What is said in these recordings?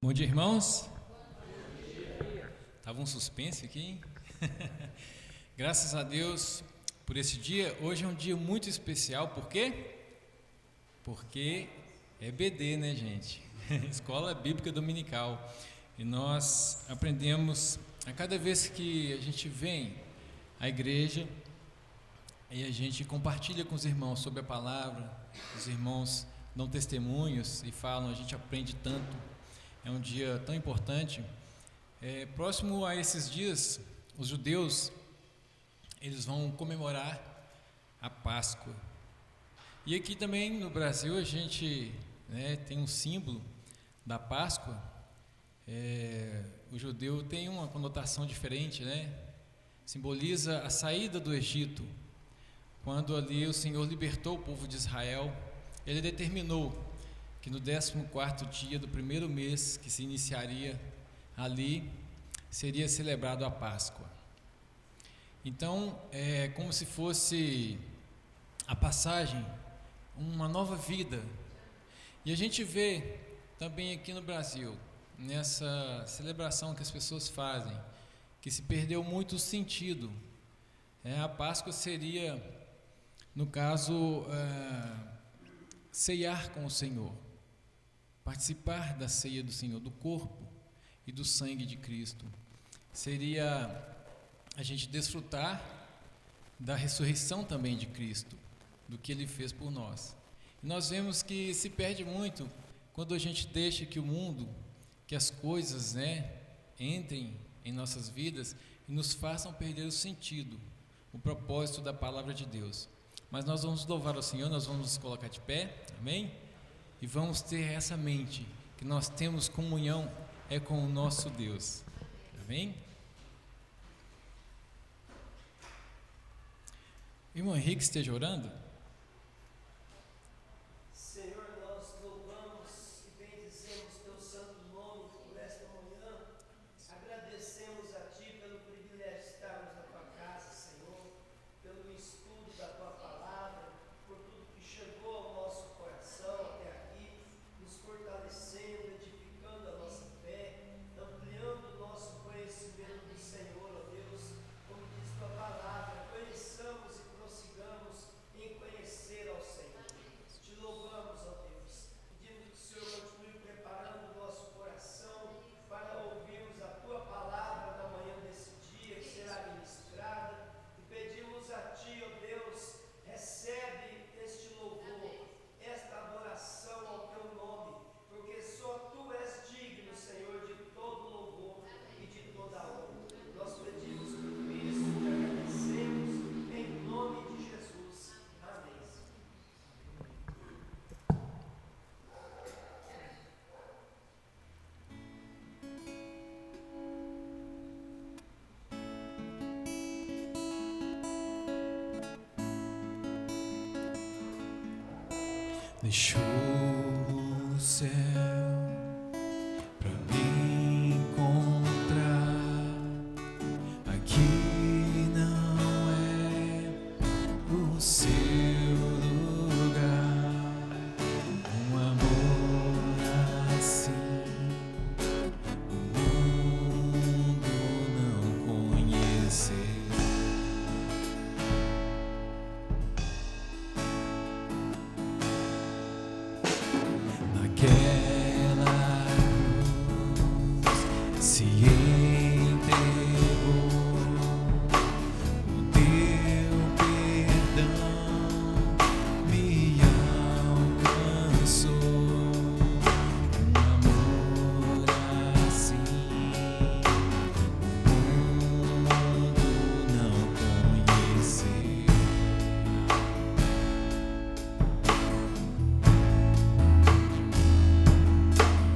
Bom dia, irmãos. Tava um suspense aqui, hein? Graças a Deus por esse dia. Hoje é um dia muito especial, por quê? Porque é BD, né, gente? Escola Bíblica Dominical. E nós aprendemos, a cada vez que a gente vem à igreja e a gente compartilha com os irmãos sobre a palavra, os irmãos dão testemunhos e falam, a gente aprende tanto. É um dia tão importante. Próximo a esses dias, os judeus, eles vão comemorar a Páscoa. E aqui também no Brasil a gente tem um símbolo da Páscoa. O judeu tem uma conotação diferente, né? Simboliza a saída do Egito. Quando ali o Senhor libertou o povo de Israel, Ele determinou que no 14º dia do primeiro mês, que se iniciaria ali, seria celebrado a Páscoa. Então, é como se fosse a passagem, uma nova vida. E a gente vê também aqui no Brasil, nessa celebração que as pessoas fazem, que se perdeu muito o sentido. A Páscoa seria, no caso, ceiar com o Senhor. Participar da ceia do Senhor, do corpo e do sangue de Cristo. Seria a gente desfrutar da ressurreição também de Cristo, do que Ele fez por nós. E nós vemos que se perde muito quando a gente deixa que o mundo, que as coisas entrem em nossas vidas e nos façam perder o sentido, o propósito da palavra de Deus. Mas nós vamos louvar ao Senhor, nós vamos nos colocar de pé, amém? E vamos ter essa mente, que nós temos comunhão com o nosso Deus. Amém? Irmão Henrique, esteja orando. Senhor, nós louvamos e bendizemos teu santo nome por esta manhã. Agradecemos a ti pelo privilégio de estarmos na tua casa, Senhor, pelo estudo da tua palavra, por tudo que chegou ao nosso coração até aqui, nos fortalecendo, edificando a nossa fé, ampliando o nosso conhecimento do Senhor, ó Deus, como diz tua palavra, conheçamos e prossigamos em conhecer ao Senhor. Te louvamos, ó Deus, pedimos que o Senhor continue preparando o nosso coração para ouvirmos a tua palavra na manhã desse dia que será ministrada, e pedimos a ti, ó Deus, recebe este louvor, esta adoração ao teu nome, porque só tu és digno, Senhor, de todo louvor e de toda honra. Nós pedimos tudo isso e te agradecemos em nome de Jesus. Amém. Deixou o céu pra me encontrar. Aqui não é o seu lugar. Um amor assim o mundo não conheceu. Naquela cruz se entregou, o teu perdão me alcançou. Um amor assim o mundo não conheceu.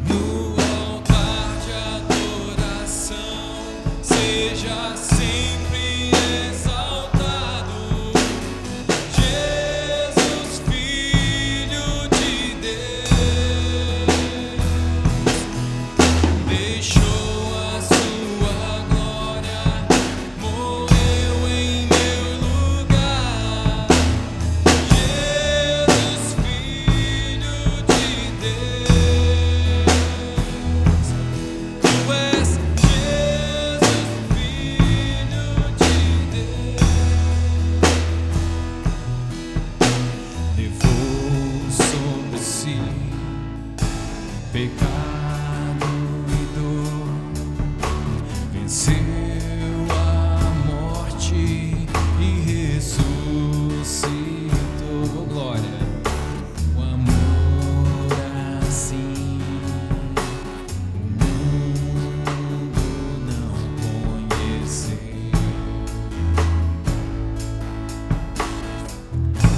No altar de adoração, seja sempre exaltado, Jesus, Filho de Deus, deixou a sua glória, morreu em meu lugar. Jesus, Filho de Deus.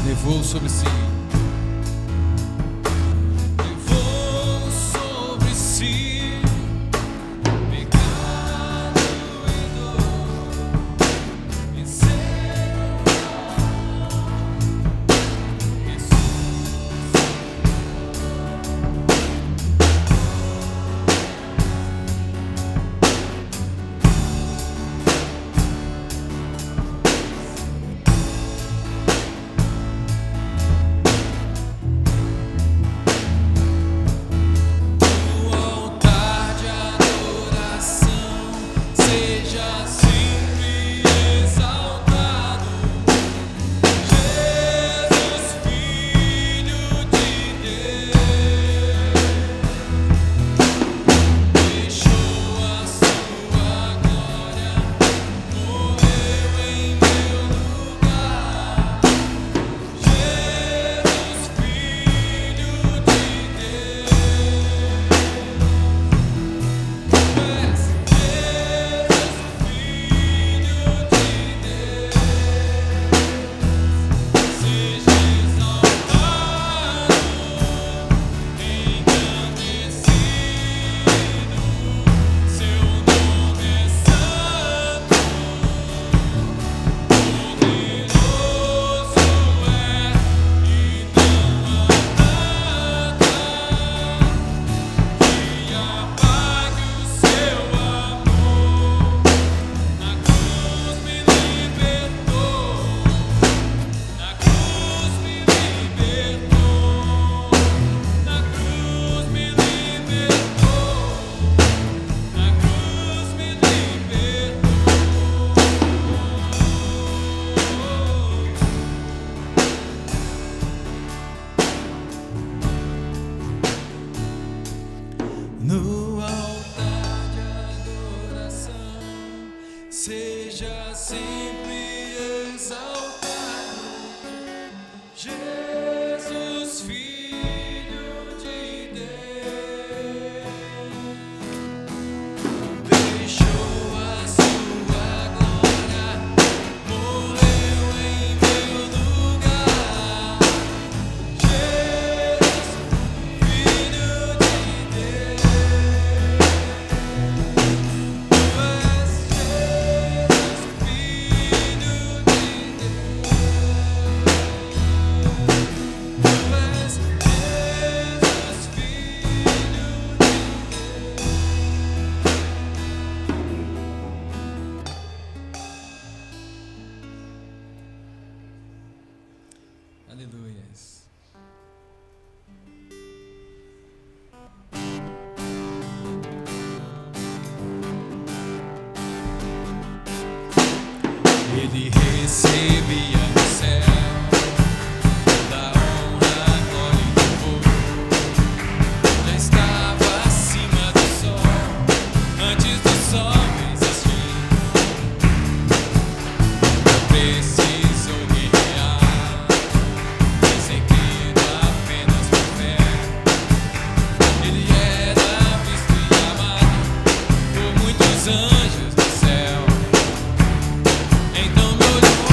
levou sobre si. Levou sobre si pecado e dor, venceu no altar de adoração, seja sempre exaltado, Jesus, Filho de Deus, deixou a sua glória, morreu em meu lugar, Jesus, Filho de Deus. Aleluias. Ele recebia no céu da honra, glória e louvor. Já estava acima do sol, antes do sol existir. Não precisou guerrear, nem ser crido apenas por fé. Ele era visto e amado por muitos anjos do céu. Então me olhou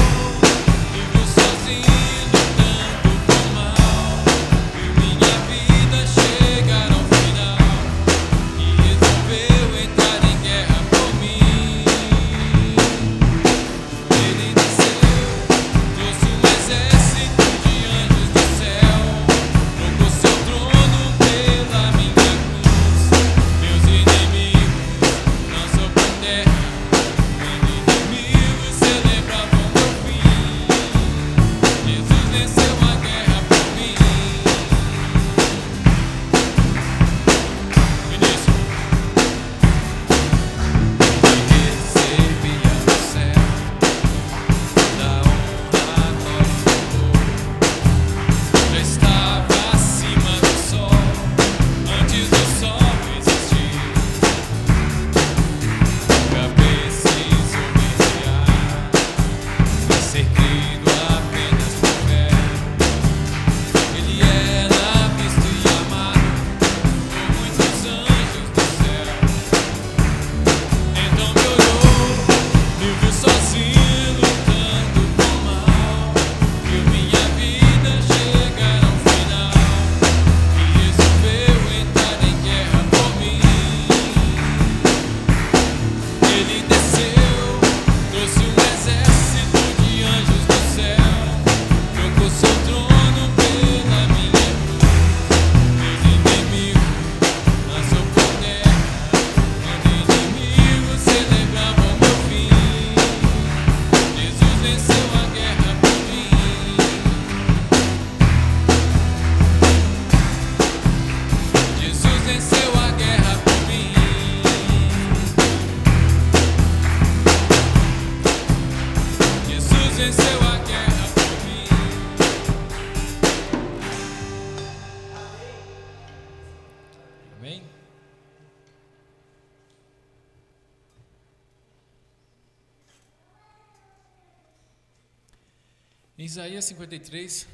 Isaías 53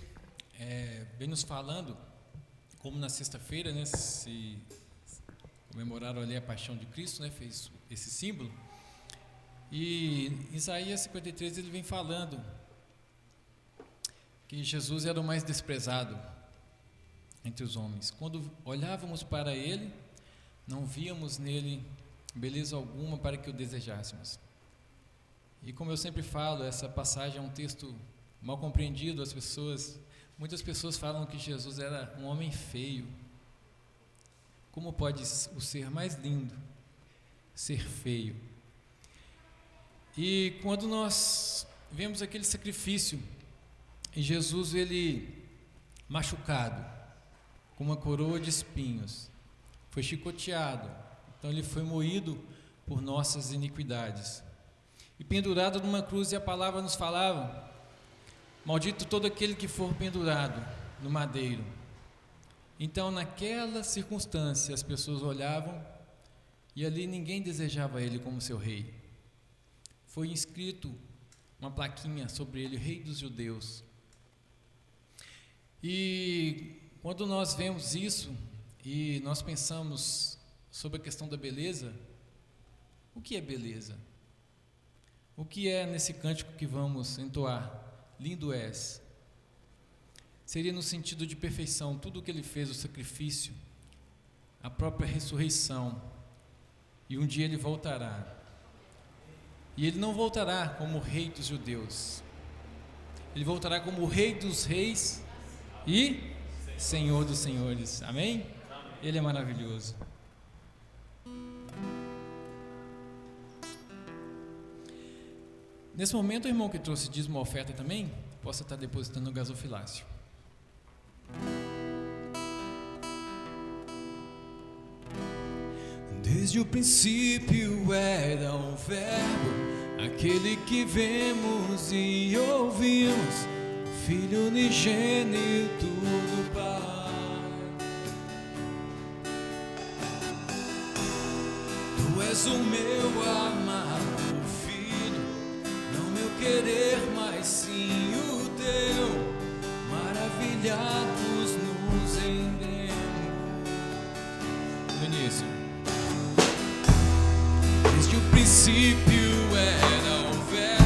vem nos falando, como na sexta-feira, né, se comemoraram ali a paixão de Cristo, né, fez esse símbolo. E Isaías 53 ele vem falando que Jesus era o mais desprezado entre os homens. Quando olhávamos para ele, não víamos nele beleza alguma para que o desejássemos. E como eu sempre falo, essa passagem é um texto mal compreendido. Muitas pessoas falam que Jesus era um homem feio. Como pode o ser mais lindo ser feio? E quando nós vemos aquele sacrifício, e Jesus ele machucado, com uma coroa de espinhos, foi chicoteado, então ele foi moído por nossas iniquidades, e pendurado numa cruz, e a palavra nos falava: maldito todo aquele que for pendurado no madeiro. Então naquela circunstância as pessoas olhavam, e ali ninguém desejava ele como seu rei. Foi inscrito uma plaquinha sobre ele: Rei dos Judeus. E quando nós vemos isso e nós pensamos sobre a questão da beleza, o que é beleza? O que é nesse cântico que vamos entoar? Lindo és. Seria no sentido de perfeição, tudo o que ele fez, o sacrifício, a própria ressurreição, e um dia ele voltará. E ele não voltará como o Rei dos Judeus, ele voltará como o Rei dos Reis e Senhor dos Senhores. Amém? Ele é maravilhoso. Nesse momento, o irmão que trouxe dízimo uma oferta também possa estar depositando no gasofilácio. Desde o princípio era o Verbo, aquele que vemos e ouvimos, o Filho unigênito do Pai. Tu és o meu amado Filho, não meu querer, mas sim o teu. Maravilhados nos rendemos. No início. Desde o princípio era o Verbo,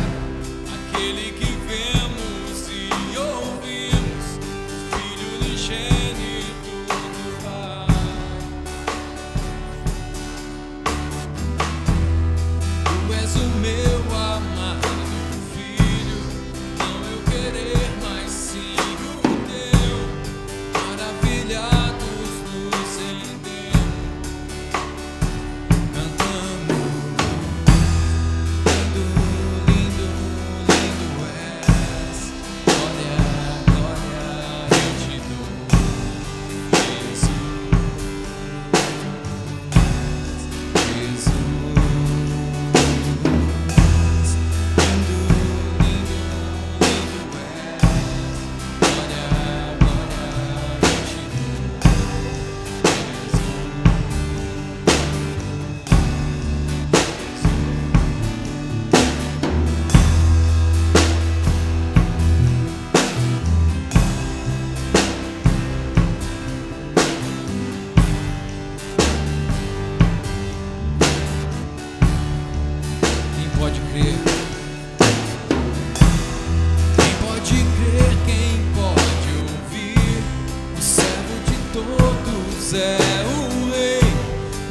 aquele que vemos e ouvimos, o Filho unigênito do Pai. Tu és o meu amado Filho, não eu querer, mas sim o teu. Maravilhados nos rendemos, cantando. É o Rei,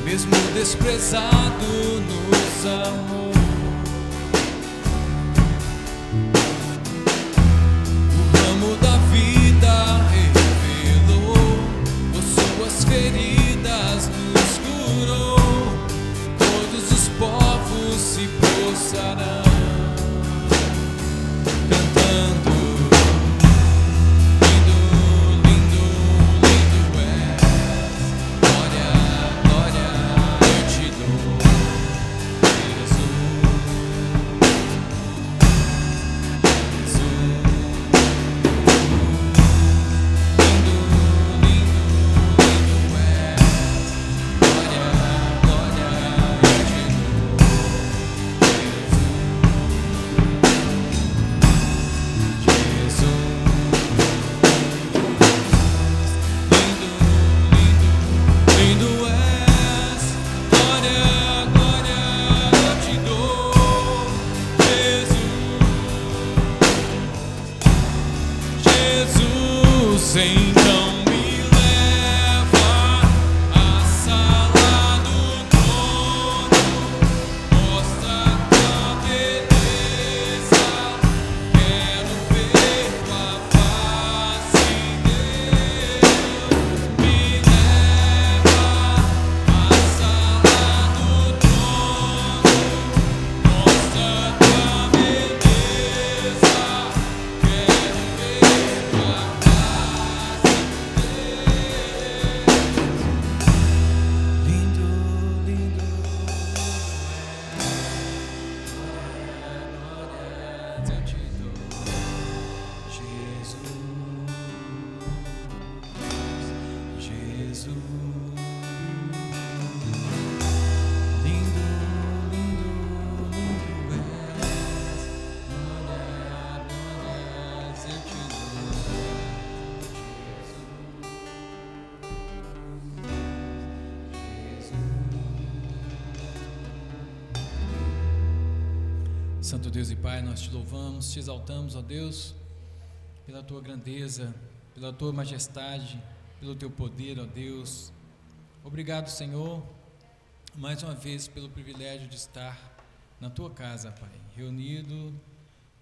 mesmo desprezado, nos amou. O ramo da vida revelou, por suas feridas nos curou. Todos os povos se prostrarão, cantando. Santo Deus e Pai, nós te louvamos, te exaltamos, ó Deus, pela tua grandeza, pela tua majestade, pelo teu poder, ó Deus. Obrigado, Senhor, mais uma vez pelo privilégio de estar na tua casa, Pai, reunido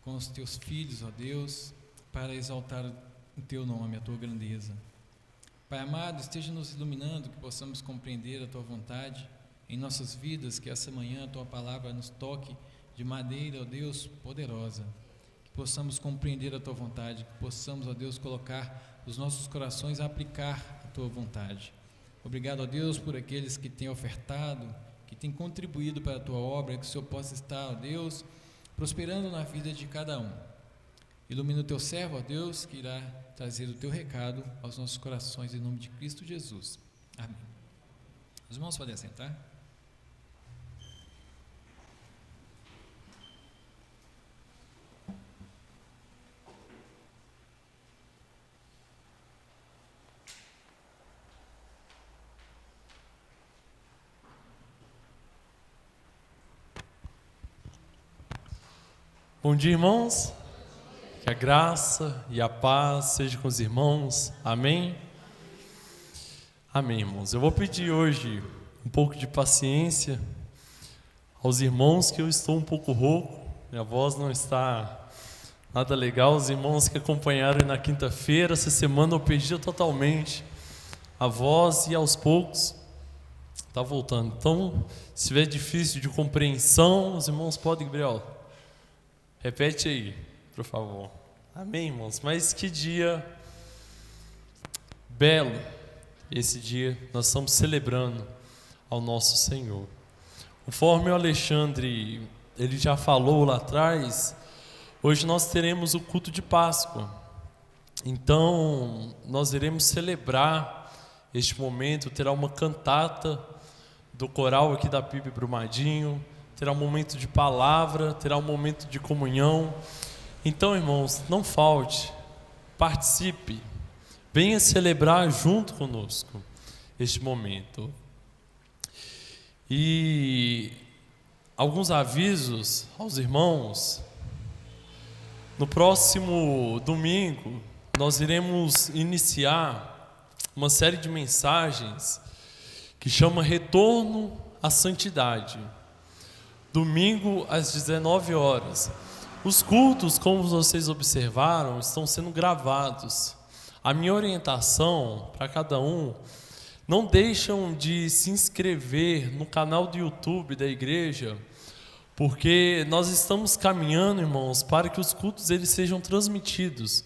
com os teus filhos, ó Deus, para exaltar o teu nome, a tua grandeza. Pai amado, esteja nos iluminando, que possamos compreender a tua vontade em nossas vidas, que essa manhã a tua palavra nos toque de maneira, ó Deus, poderosa, que possamos compreender a tua vontade, que possamos, ó Deus, colocar os nossos corações a aplicar a tua vontade. Obrigado, ó Deus, por aqueles que têm ofertado, que têm contribuído para a tua obra, que o Senhor possa estar, ó Deus, prosperando na vida de cada um. Ilumina o teu servo, ó Deus, que irá trazer o teu recado aos nossos corações, em nome de Cristo Jesus. Amém. Os irmãos podem sentar. Bom dia, irmãos. Que a graça e a paz seja com os irmãos. Amém? Amém, irmãos. Eu vou pedir hoje um pouco de paciência aos irmãos, que eu estou um pouco rouco. Minha voz não está nada legal. Os irmãos que acompanharam na quinta-feira, essa semana eu perdi totalmente a voz e aos poucos está voltando. Então, se estiver difícil de compreensão, os irmãos podem, Gabriel, repete aí, por favor. Amém, irmãos? Mas que dia belo esse dia, nós estamos celebrando ao nosso Senhor. Conforme o Alexandre, ele já falou lá atrás, hoje nós teremos o culto de Páscoa. Então, nós iremos celebrar este momento, terá uma cantata do coral aqui da PIB Brumadinho, terá um momento de palavra, terá um momento de comunhão. Então, irmãos, não falte, participe, venha celebrar junto conosco este momento. E alguns avisos aos irmãos. No próximo domingo, nós iremos iniciar uma série de mensagens que chama Retorno à Santidade. Domingo às 19 horas. Os cultos, como vocês observaram, estão sendo gravados. A minha orientação para cada um, não deixam de se inscrever no canal do YouTube da igreja, porque nós estamos caminhando, irmãos, para que os cultos eles sejam transmitidos,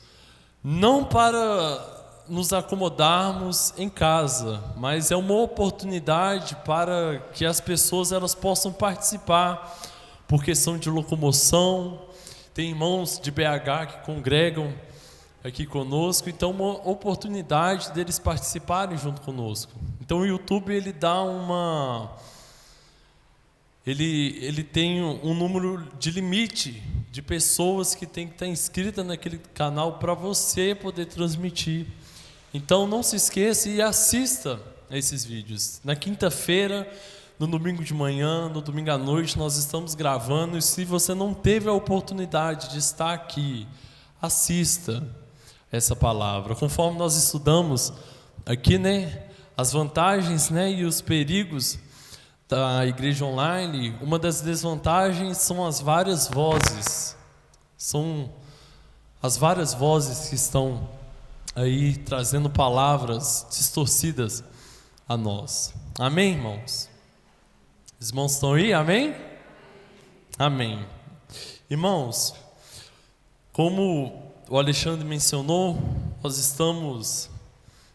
não para nos acomodarmos em casa, mas é uma oportunidade para que as pessoas elas possam participar por questão de locomoção. Tem irmãos de BH que congregam aqui conosco, então uma oportunidade deles participarem junto conosco. Então o YouTube ele dá ele tem um número de limite de pessoas que tem que estar inscritas naquele canal para você poder transmitir. Então não se esqueça e assista a esses vídeos. Na quinta-feira, no domingo de manhã, no domingo à noite, nós estamos gravando. E se você não teve a oportunidade de estar aqui, assista essa palavra. Conforme nós estudamos aqui, as vantagens, e os perigos da igreja online, uma das desvantagens são as várias vozes. São as várias vozes que estão aí trazendo palavras distorcidas a nós. Amém, irmãos? Os irmãos estão aí? Amém? Amém. Irmãos, como o Alexandre mencionou, nós estamos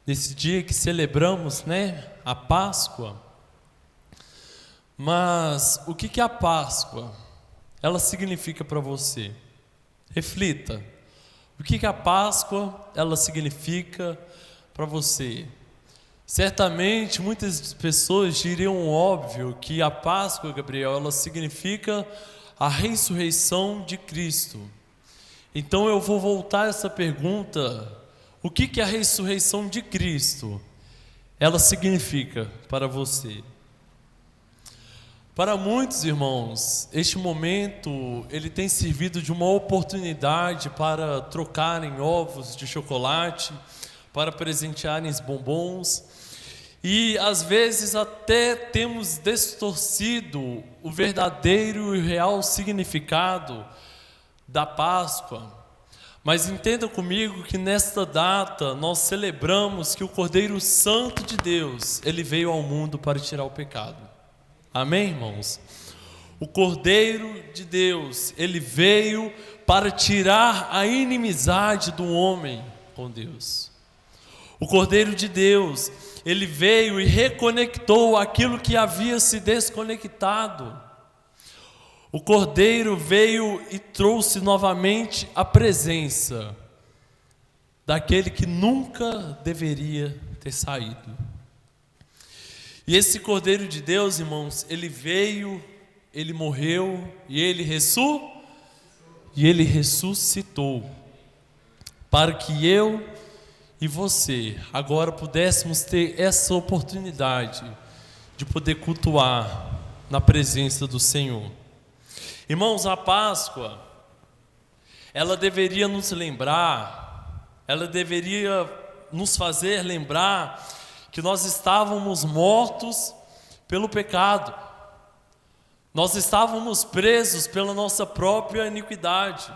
nesse dia que celebramos, a Páscoa. Mas o que é a Páscoa? Ela significa para você? Reflita. O que a Páscoa ela significa para você? Certamente muitas pessoas diriam óbvio que a Páscoa, Gabriel, ela significa a ressurreição de Cristo. Então eu vou voltar a essa pergunta: o que a ressurreição de Cristo ela significa para você? Para muitos irmãos, este momento ele tem servido de uma oportunidade para trocarem ovos de chocolate, para presentearem bombons, e às vezes até temos distorcido o verdadeiro e real significado da Páscoa. Mas entenda comigo que nesta data nós celebramos que o Cordeiro Santo de Deus, ele veio ao mundo para tirar o pecado. Amém, irmãos? O Cordeiro de Deus, ele veio para tirar a inimizade do homem com Deus. O Cordeiro de Deus, ele veio e reconectou aquilo que havia se desconectado. O Cordeiro veio e trouxe novamente a presença daquele que nunca deveria ter saído. E esse Cordeiro de Deus, irmãos, ele veio, ele morreu e ele ressuscitou, para que eu e você agora pudéssemos ter essa oportunidade de poder cultuar na presença do Senhor. Irmãos, a Páscoa, ela deveria nos lembrar, ela deveria nos fazer lembrar que nós estávamos mortos pelo pecado, nós estávamos presos pela nossa própria iniquidade,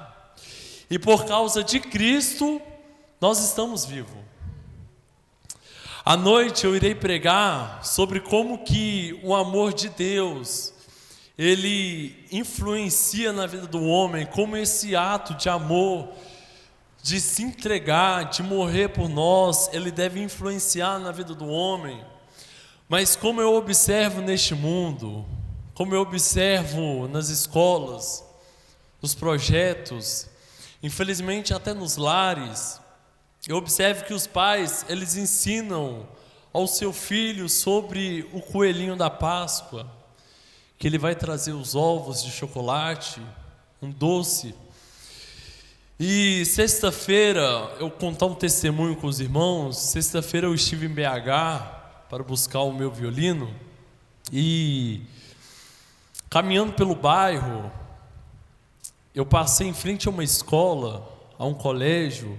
e por causa de Cristo, nós estamos vivos. À noite eu irei pregar sobre como que o amor de Deus, ele influencia na vida do homem, como esse ato de amor, de se entregar, de morrer por nós, ele deve influenciar na vida do homem. Mas como eu observo neste mundo, como eu observo nas escolas, nos projetos, infelizmente até nos lares, eu observo que os pais, eles ensinam ao seu filho sobre o coelhinho da Páscoa, que ele vai trazer os ovos de chocolate, um doce. E sexta-feira, eu contar um testemunho com os irmãos. Sexta-feira eu estive em BH para buscar o meu violino, e caminhando pelo bairro, eu passei em frente a uma escola, a um colégio,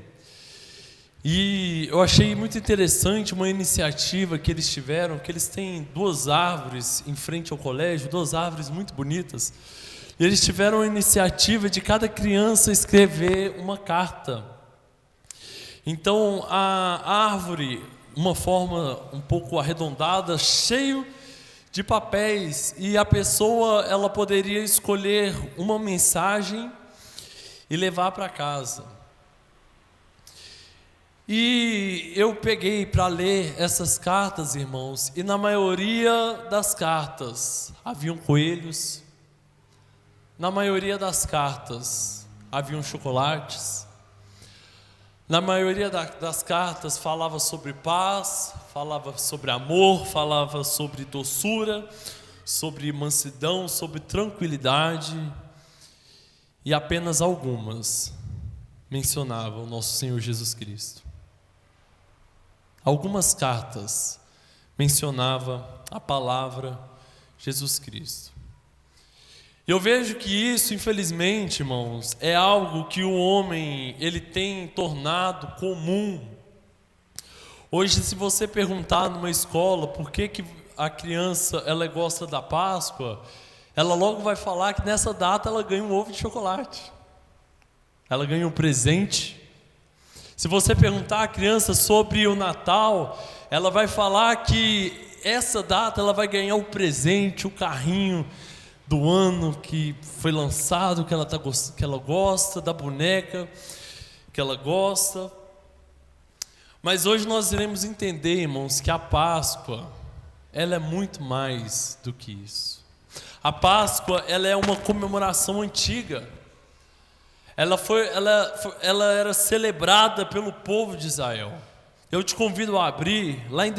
e eu achei muito interessante uma iniciativa que eles tiveram, que eles têm 2 árvores em frente ao colégio, 2 árvores muito bonitas. E eles tiveram a iniciativa de cada criança escrever uma carta. Então a árvore, uma forma um pouco arredondada, cheio de papéis, e a pessoa ela poderia escolher uma mensagem e levar para casa. E eu peguei para ler essas cartas, irmãos, e na maioria das cartas haviam coelhos. Na maioria das cartas haviam chocolates. Na maioria das cartas falava sobre paz, falava sobre amor, falava sobre doçura, sobre mansidão, sobre tranquilidade. E apenas algumas mencionavam o nosso Senhor Jesus Cristo. Algumas cartas mencionavam a palavra Jesus Cristo. Eu vejo que isso, infelizmente, irmãos, é algo que o homem ele tem tornado comum. Hoje, se você perguntar numa escola por que a criança ela gosta da Páscoa, ela logo vai falar que nessa data ela ganha um ovo de chocolate, ela ganha um presente. Se você perguntar à criança sobre o Natal, ela vai falar que essa data ela vai ganhar o presente, o carrinho do ano que foi lançado, que ela gosta, da boneca que ela gosta. Mas hoje nós iremos entender, irmãos, que a Páscoa, ela é muito mais do que isso. A Páscoa, ela é uma comemoração antiga. Ela era celebrada pelo povo de Israel. Eu te convido a abrir lá em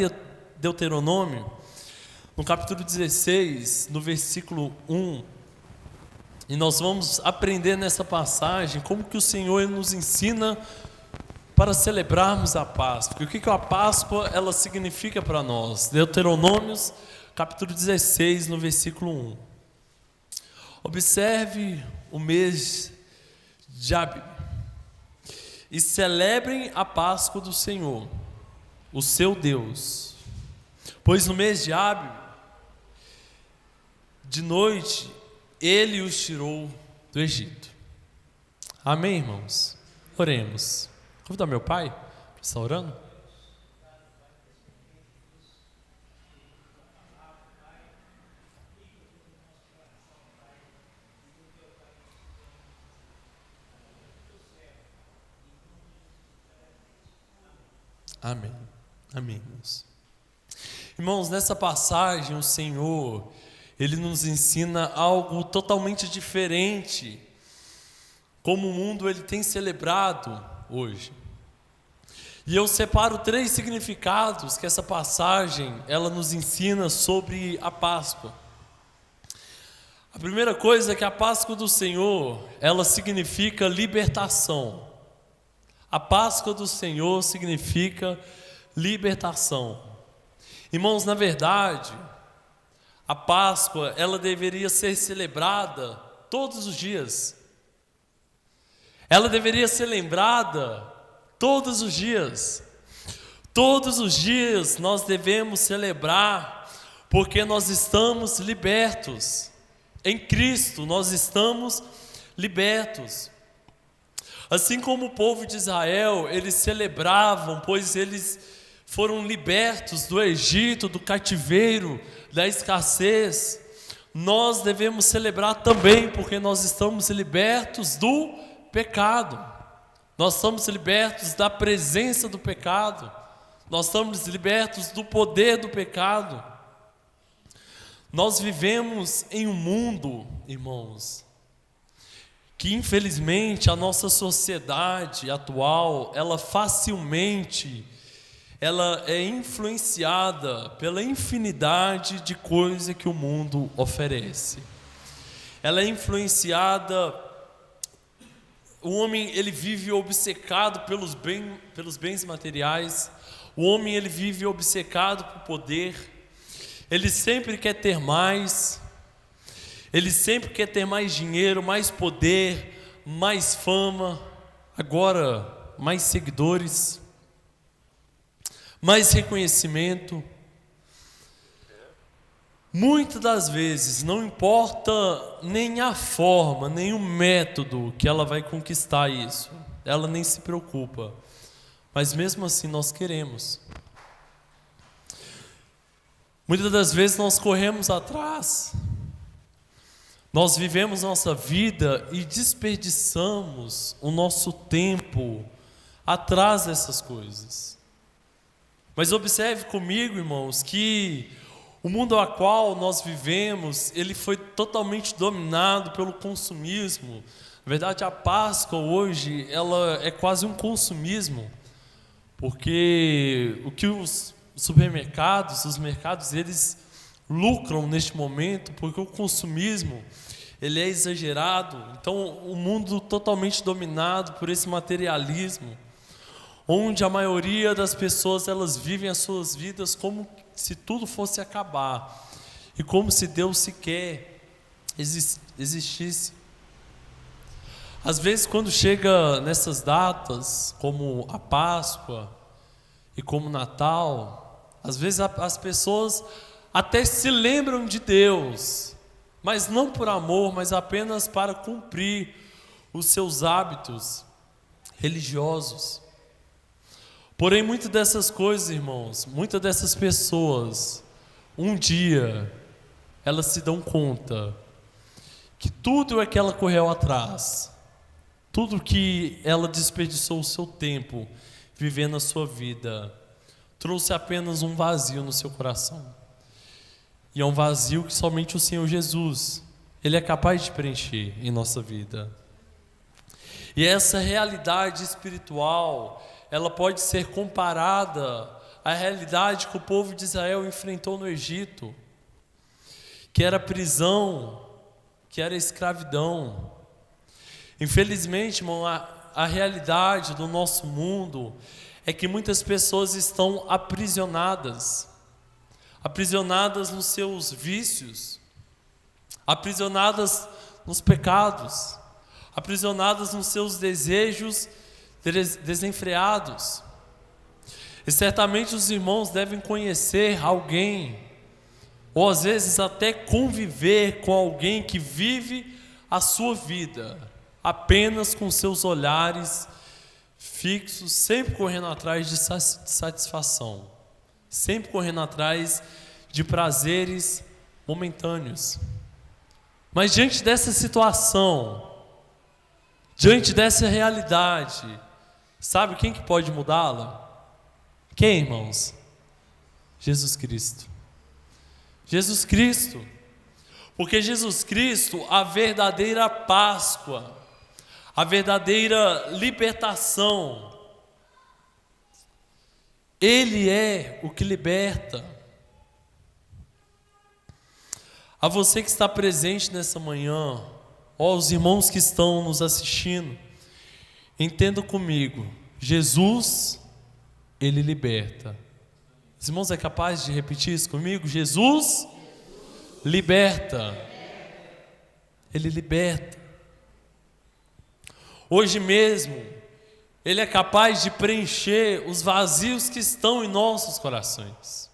Deuteronômio, no capítulo 16, no versículo 1, e nós vamos aprender nessa passagem como que o Senhor nos ensina para celebrarmos a Páscoa. O que a Páscoa ela significa para nós? Deuteronômio, capítulo 16, no versículo 1. Observe o mês de Ábib e celebrem a Páscoa do Senhor, o seu Deus. Pois no mês de Ábib, de noite, ele os tirou do Egito. Amém, irmãos? Oremos. Convidar meu pai para estar orando. Amém. Amém, irmãos. Irmãos, nessa passagem o Senhor, Ele nos ensina algo totalmente diferente, como o mundo ele tem celebrado hoje. E eu separo 3 significados que essa passagem ela nos ensina sobre a Páscoa. A primeira coisa é que a Páscoa do Senhor, ela significa libertação. A Páscoa do Senhor significa libertação. Irmãos, na verdade, a Páscoa, ela deveria ser celebrada todos os dias. Ela deveria ser lembrada todos os dias. Todos os dias nós devemos celebrar, porque nós estamos libertos. Em Cristo nós estamos libertos. Assim como o povo de Israel, eles celebravam, pois eles foram libertos do Egito, do cativeiro, da escassez. Nós devemos celebrar também, porque nós estamos libertos do pecado. Nós estamos libertos da presença do pecado. Nós estamos libertos do poder do pecado. Nós vivemos em um mundo, irmãos, que infelizmente a nossa sociedade atual, ela facilmente ela é influenciada pela infinidade de coisas que o mundo oferece. Ela é influenciada, o homem ele vive obcecado pelos bens materiais, o homem ele vive obcecado por poder, ele sempre quer ter mais, ele sempre quer ter mais dinheiro, mais poder, mais fama, agora mais seguidores, mais reconhecimento. Muitas das vezes não importa nem a forma, nem o método que ela vai conquistar isso, ela nem se preocupa, mas mesmo assim nós queremos. Muitas das vezes nós corremos atrás, nós vivemos nossa vida e desperdiçamos o nosso tempo atrás dessas coisas. Mas observe comigo, irmãos, que o mundo ao qual nós vivemos, ele foi totalmente dominado pelo consumismo. Na verdade, a Páscoa hoje, ela é quase um consumismo, porque o que os supermercados, os mercados, eles lucram neste momento, porque o consumismo, ele é exagerado. Então, o mundo totalmente dominado por esse materialismo, onde a maioria das pessoas elas vivem as suas vidas como se tudo fosse acabar e como se Deus sequer existisse. Às vezes, quando chega nessas datas, como a Páscoa e como o Natal, às vezes as pessoas até se lembram de Deus, mas não por amor, mas apenas para cumprir os seus hábitos religiosos. Porém, muitas dessas coisas, irmãos, muitas dessas pessoas, um dia, elas se dão conta que tudo é que ela correu atrás, tudo que ela desperdiçou o seu tempo vivendo a sua vida, trouxe apenas um vazio no seu coração. E é um vazio que somente o Senhor Jesus, Ele é capaz de preencher em nossa vida. E essa realidade espiritual, ela pode ser comparada à realidade que o povo de Israel enfrentou no Egito, que era prisão, que era escravidão. Infelizmente, irmão, a realidade do nosso mundo é que muitas pessoas estão aprisionadas nos seus vícios, aprisionadas nos pecados, aprisionadas nos seus desejos desenfreados. E certamente os irmãos devem conhecer alguém, ou às vezes até conviver com alguém que vive a sua vida apenas com seus olhares fixos, sempre correndo atrás de satisfação, sempre correndo atrás de prazeres momentâneos. Mas diante dessa situação, diante dessa realidade, sabe quem que pode mudá-la? Quem, irmãos? Jesus Cristo. Jesus Cristo. Porque Jesus Cristo, a verdadeira Páscoa, a verdadeira libertação, Ele é o que liberta. A você que está presente nessa manhã, os irmãos que estão nos assistindo, entenda comigo, Jesus, Ele liberta. Os irmãos é capaz de repetir isso comigo? Jesus liberta. Ele liberta. Hoje mesmo, Ele é capaz de preencher os vazios que estão em nossos corações.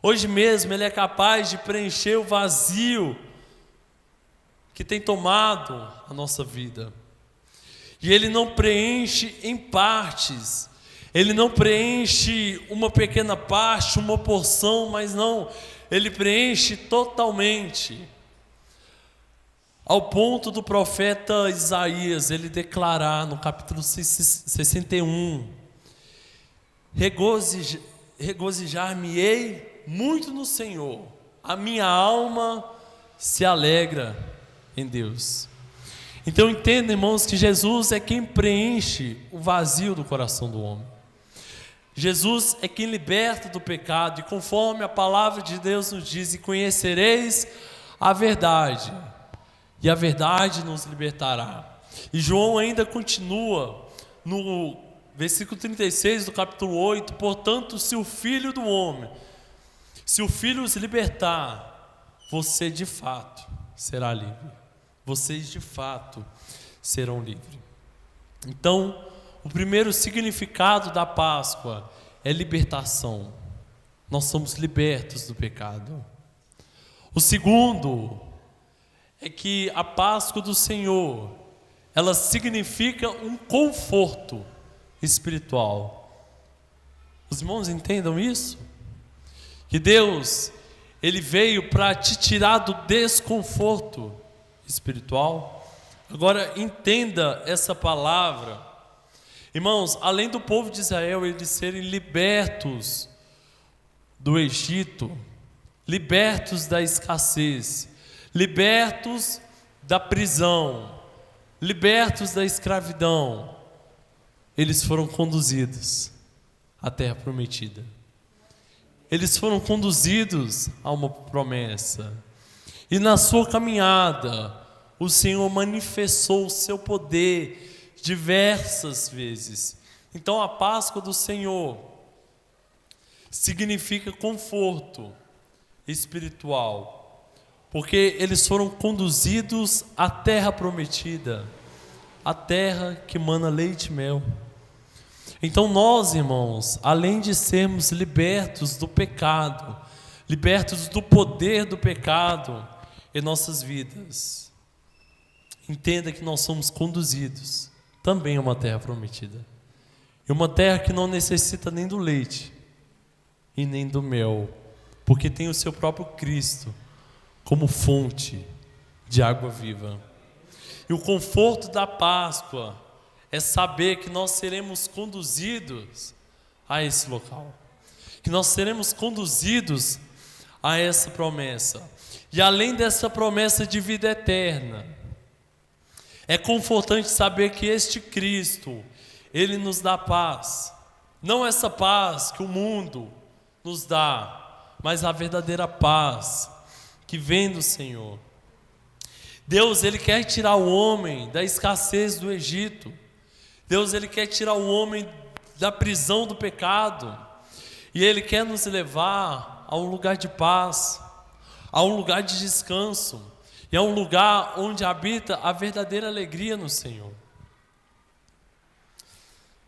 Hoje mesmo, Ele é capaz de preencher o vazio que tem tomado a nossa vida. E Ele não preenche em partes. Ele não preenche uma pequena parte, uma porção, mas não, Ele preenche totalmente. Ao ponto do profeta Isaías, ele declarar no capítulo 61, regozijar-me-ei muito no Senhor, a minha alma se alegra em Deus. Então entenda, irmãos, que Jesus é quem preenche o vazio do coração do homem. Jesus é quem liberta do pecado, e conforme a palavra de Deus nos diz, e conhecereis a verdade, e a verdade nos libertará. E João ainda continua no versículo 36 do capítulo 8, portanto, se o Filho do homem, se o Filho os libertar, você de fato será livre. Vocês de fato serão livres. Então, o primeiro significado da Páscoa é libertação. Nós somos libertos do pecado. O segundo é que a Páscoa do Senhor, ela significa um conforto espiritual. Os irmãos entendam isso? Que Deus, Ele veio para te tirar do desconforto espiritual. Agora entenda essa palavra. Irmãos, além do povo de Israel eles serem libertos do Egito, libertos da escassez, libertos da prisão, libertos da escravidão, eles foram conduzidos à terra prometida. Eles foram conduzidos a uma promessa. E na sua caminhada, o Senhor manifestou o seu poder diversas vezes. Então a Páscoa do Senhor significa conforto espiritual, porque eles foram conduzidos à terra prometida, a terra que mana leite e mel. Então nós, irmãos, além de sermos libertos do pecado, libertos do poder do pecado em nossas vidas, entenda que nós somos conduzidos também a uma terra prometida. E uma terra que não necessita nem do leite e nem do mel, porque tem o seu próprio Cristo como fonte de água viva. E o conforto da Páscoa é saber que nós seremos conduzidos a esse local, que nós seremos conduzidos a essa promessa. E além dessa promessa de vida eterna, é confortante saber que este Cristo, Ele nos dá paz. Não essa paz que o mundo nos dá, mas a verdadeira paz que vem do Senhor. Deus, Ele quer tirar o homem da escassez do Egito. Deus, Ele quer tirar o homem da prisão do pecado. E Ele quer nos levar a um lugar de paz, a um lugar de descanso. E é um lugar onde habita a verdadeira alegria no Senhor.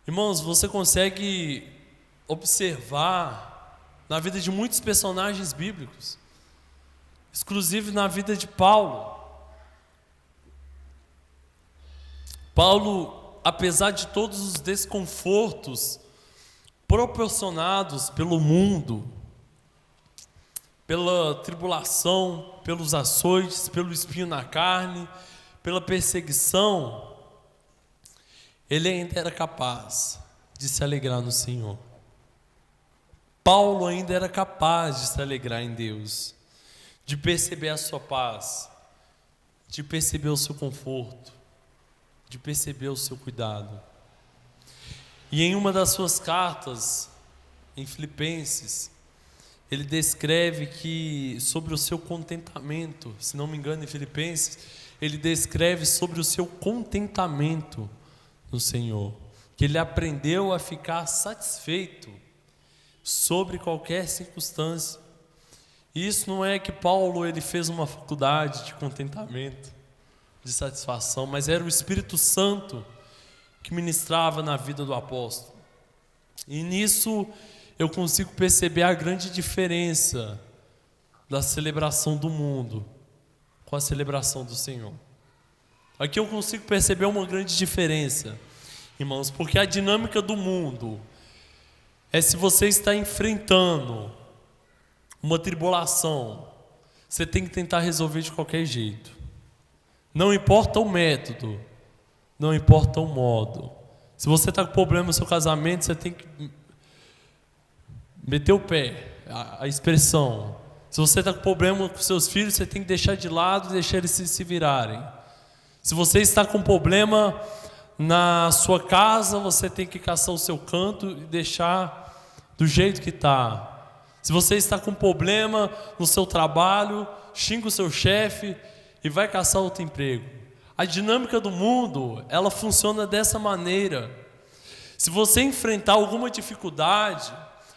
Irmãos, você consegue observar na vida de muitos personagens bíblicos, exclusive na vida de Paulo. Paulo, apesar de todos os desconfortos proporcionados pelo mundo, pela tribulação, pelos açoites, pelo espinho na carne, pela perseguição, ele ainda era capaz de se alegrar no Senhor. Paulo ainda era capaz de se alegrar em Deus, de perceber a sua paz, de perceber o seu conforto, de perceber o seu cuidado. E em uma das suas cartas, em Filipenses, ele descreve que sobre o seu contentamento, se não me engano em Filipenses, ele descreve sobre o seu contentamento no Senhor, que ele aprendeu a ficar satisfeito sobre qualquer circunstância. E isso não é que Paulo ele fez uma faculdade de contentamento, de satisfação, mas era o Espírito Santo que ministrava na vida do apóstolo. E nisso eu consigo perceber a grande diferença da celebração do mundo com a celebração do Senhor. Aqui eu consigo perceber uma grande diferença, irmãos, porque a dinâmica do mundo é se você está enfrentando uma tribulação, você tem que tentar resolver de qualquer jeito. Não importa o método, não importa o modo. Se você está com problema no seu casamento, você tem que meter o pé, a expressão. Se você está com problema com seus filhos, você tem que deixar de lado e deixar eles se virarem. Se você está com problema na sua casa, você tem que caçar o seu canto e deixar do jeito que está. Se você está com problema no seu trabalho, xinga o seu chefe e vai caçar outro emprego. A dinâmica do mundo, ela funciona dessa maneira. Se você enfrentar alguma dificuldade,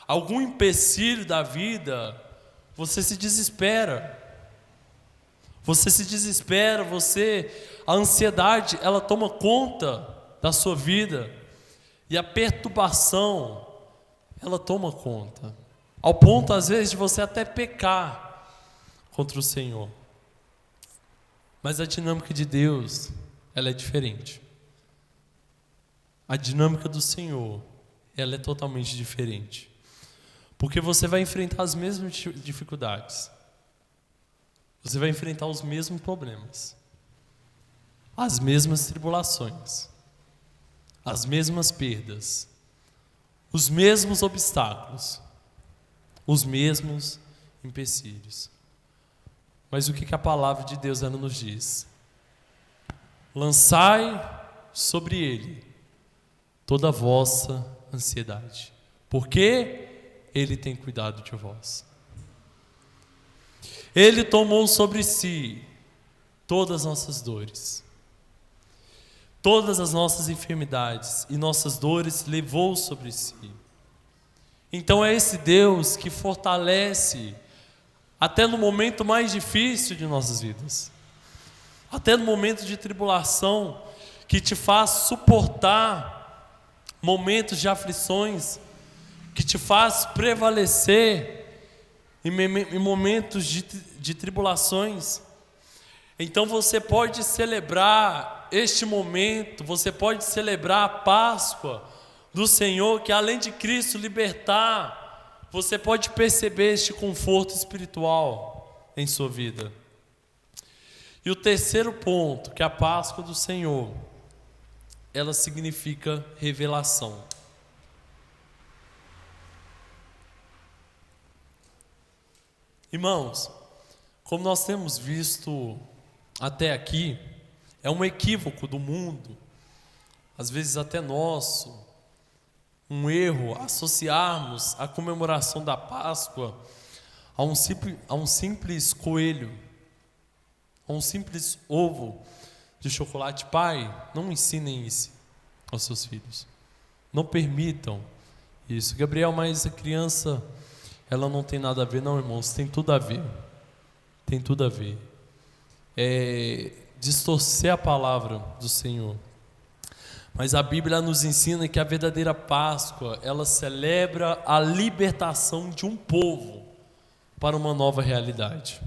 algum empecilho da vida, você se desespera. Você se desespera, a ansiedade, ela toma conta da sua vida. E a perturbação, ela toma conta. Ao ponto, às vezes, de você até pecar contra o Senhor. Mas a dinâmica de Deus, ela é diferente. A dinâmica do Senhor, ela é totalmente diferente. Porque você vai enfrentar as mesmas dificuldades. Você vai enfrentar os mesmos problemas. As mesmas tribulações. As mesmas perdas. Os mesmos obstáculos. Os mesmos empecilhos. Mas o que a palavra de Deus ela nos diz? Lançai sobre ele toda a vossa ansiedade, porque ele tem cuidado de vós. Ele tomou sobre si todas as nossas dores, todas as nossas enfermidades e nossas dores levou sobre si. Então é esse Deus que fortalece até no momento mais difícil de nossas vidas, até no momento de tribulação, que te faz suportar momentos de aflições, que te faz prevalecer em momentos de tribulações. Então você pode celebrar este momento, você pode celebrar a Páscoa do Senhor, que além de Cristo libertar, você pode perceber este conforto espiritual em sua vida. E o terceiro ponto, que é a Páscoa do Senhor, ela significa revelação. Irmãos, como nós temos visto até aqui, é um equívoco do mundo, às vezes até nosso, um erro associarmos a comemoração da Páscoa a um simples coelho, a um simples ovo de chocolate. Pai, não ensinem isso aos seus filhos. Não permitam isso. Gabriel, mas a criança, ela não tem nada a ver. Não, irmãos, tem tudo a ver. Tem tudo a ver. distorcer a palavra do Senhor. Mas a Bíblia nos ensina que a verdadeira Páscoa, ela celebra a libertação de um povo para uma nova realidade.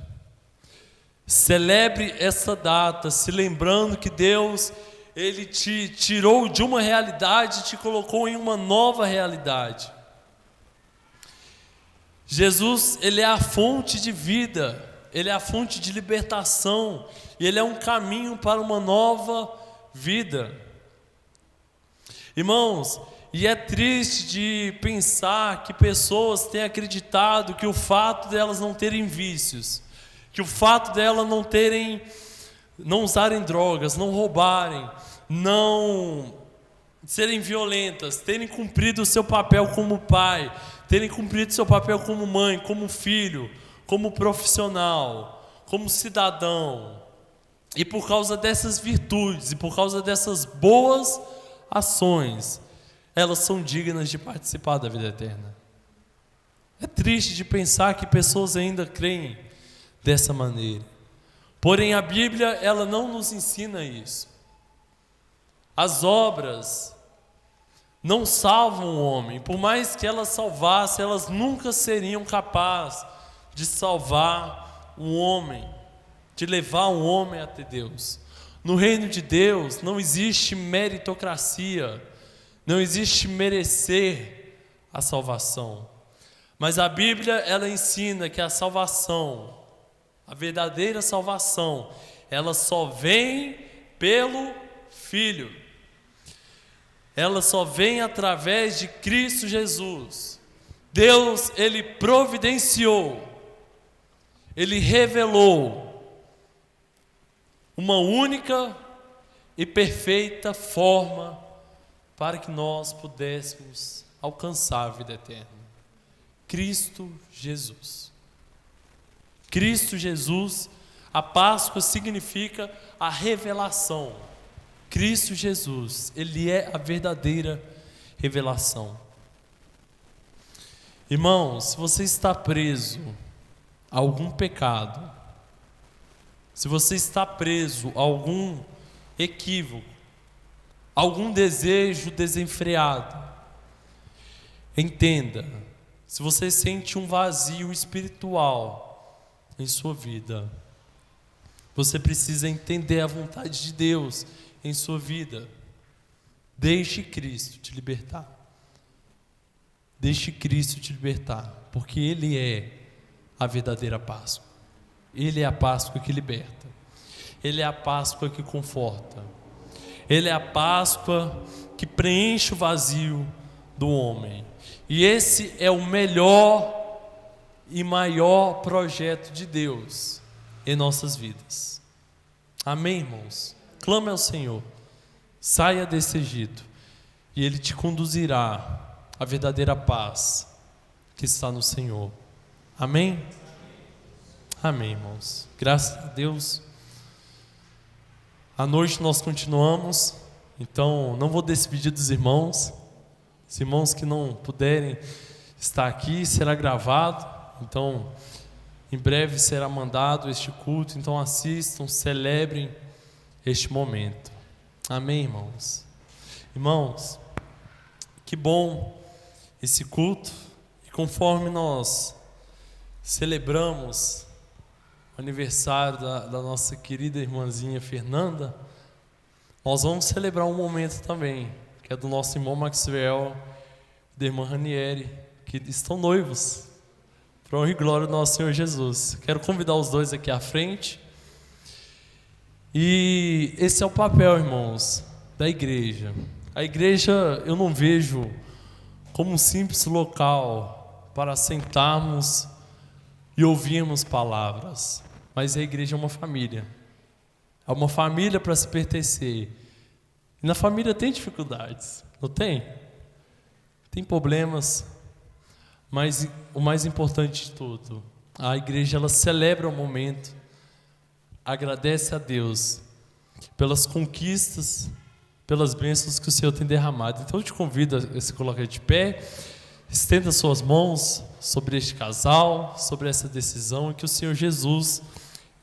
Celebre essa data, se lembrando que Deus, Ele te tirou de uma realidade e te colocou em uma nova realidade. Jesus, Ele é a fonte de vida, Ele é a fonte de libertação, e Ele é um caminho para uma nova vida. Irmãos, e é triste de pensar que pessoas têm acreditado que o fato delas não terem vícios, que o fato delas não usarem drogas, não roubarem, não serem violentas, terem cumprido o seu papel como pai, terem cumprido o seu papel como mãe, como filho, como profissional, como cidadão, e por causa dessas virtudes e por causa dessas boas ações, elas são dignas de participar da vida eterna. É triste de pensar que pessoas ainda creem dessa maneira. Porém, a Bíblia, ela não nos ensina isso. As obras não salvam o homem. Por mais que elas salvassem, elas nunca seriam capazes de salvar um homem, de levar um homem até Deus. No reino de Deus não existe meritocracia, não existe merecer a salvação. Mas a Bíblia, ela ensina que a salvação, a verdadeira salvação, ela só vem pelo Filho. Ela só vem através de Cristo Jesus. Deus, Ele providenciou, Ele revelou uma única e perfeita forma para que nós pudéssemos alcançar a vida eterna. Cristo Jesus. Cristo Jesus, a Páscoa significa a revelação. Cristo Jesus, Ele é a verdadeira revelação. Irmãos, se você está preso a algum pecado, se você está preso a algum equívoco, algum desejo desenfreado, entenda, se você sente um vazio espiritual em sua vida, você precisa entender a vontade de Deus em sua vida. Deixe Cristo te libertar. Deixe Cristo te libertar, porque Ele é a verdadeira Páscoa. Ele é a Páscoa que liberta. Ele é a Páscoa que conforta. Ele é a Páscoa que preenche o vazio do homem. E esse é o melhor e maior projeto de Deus em nossas vidas. Amém, irmãos? Clame ao Senhor. Saia desse Egito e Ele te conduzirá à verdadeira paz que está no Senhor. Amém? Amém, irmãos. Graças a Deus. À noite nós continuamos. Então, não vou despedir dos irmãos. Os irmãos que não puderem estar aqui, será gravado. Então, em breve será mandado este culto. Então, assistam, celebrem este momento. Amém, irmãos? Irmãos, que bom esse culto. E conforme nós celebramos o aniversário da nossa querida irmãzinha Fernanda, nós vamos celebrar um momento também, que é do nosso irmão Maxwell e da irmã Ranieri, que estão noivos, para honra e glória do nosso Senhor Jesus. Quero convidar os dois aqui à frente. E esse é o papel, irmãos, da igreja. A igreja eu não vejo como um simples local para sentarmos e ouvirmos palavras, mas a igreja é uma família. É uma família para se pertencer. E na família tem dificuldades, não tem? Tem problemas, mas o mais importante de tudo, a igreja ela celebra o momento, agradece a Deus pelas conquistas, pelas bênçãos que o Senhor tem derramado. Então eu te convido a se colocar de pé, estenda suas mãos sobre este casal, sobre essa decisão, e que o Senhor Jesus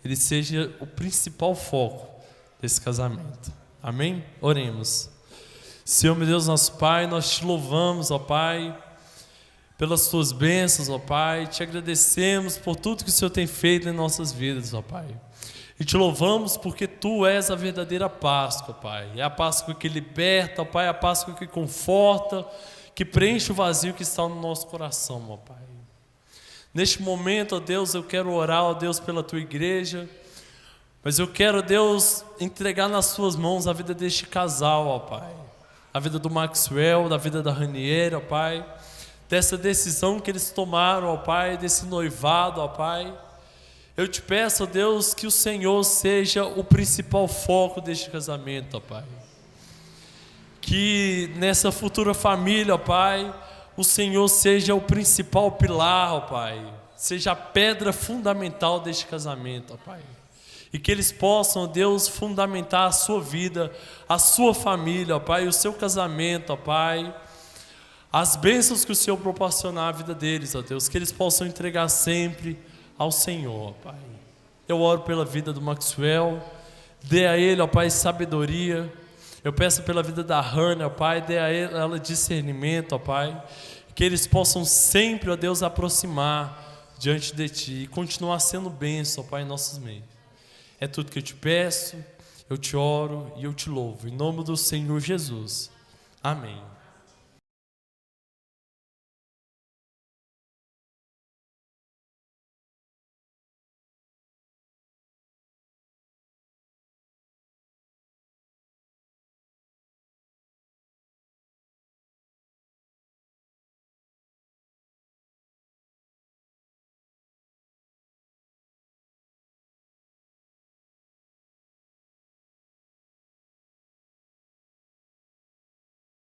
ele seja o principal foco desse casamento. Amém? Oremos. Senhor, meu Deus, nosso Pai, nós te louvamos, ó Pai, pelas tuas bênçãos, ó Pai. Te agradecemos por tudo que o Senhor tem feito em nossas vidas, ó Pai. E te louvamos porque tu és a verdadeira Páscoa, Pai. É a Páscoa que liberta, ó Pai, a Páscoa que conforta, que preenche o vazio que está no nosso coração, ó Pai. Neste momento, ó Deus, eu quero orar, ó Deus, pela tua igreja, mas eu quero, ó Deus, entregar nas tuas mãos a vida deste casal, ó Pai. A vida do Maxwell, da vida da Ranieri, ó Pai. Dessa decisão que eles tomaram, ó Pai, desse noivado, ó Pai. Eu te peço, ó Deus, que o Senhor seja o principal foco deste casamento, ó Pai. Que nessa futura família, ó Pai, o Senhor seja o principal pilar, ó Pai. Seja a pedra fundamental deste casamento, ó Pai. E que eles possam, ó Deus, fundamentar a sua vida, a sua família, ó Pai, o seu casamento, ó Pai. As bênçãos que o Senhor proporcionar à vida deles, ó Deus, que eles possam entregar sempre ao Senhor, ó Pai. Eu oro pela vida do Maxwell, dê a ele, ó Pai, sabedoria. Eu peço pela vida da Hannah, ó Pai, dê a ela discernimento, ó Pai. Que eles possam sempre, ó Deus, aproximar diante de Ti e continuar sendo bênção, ó Pai, em nossos meios. É tudo que eu te peço, eu te oro e eu te louvo. Em nome do Senhor Jesus. Amém.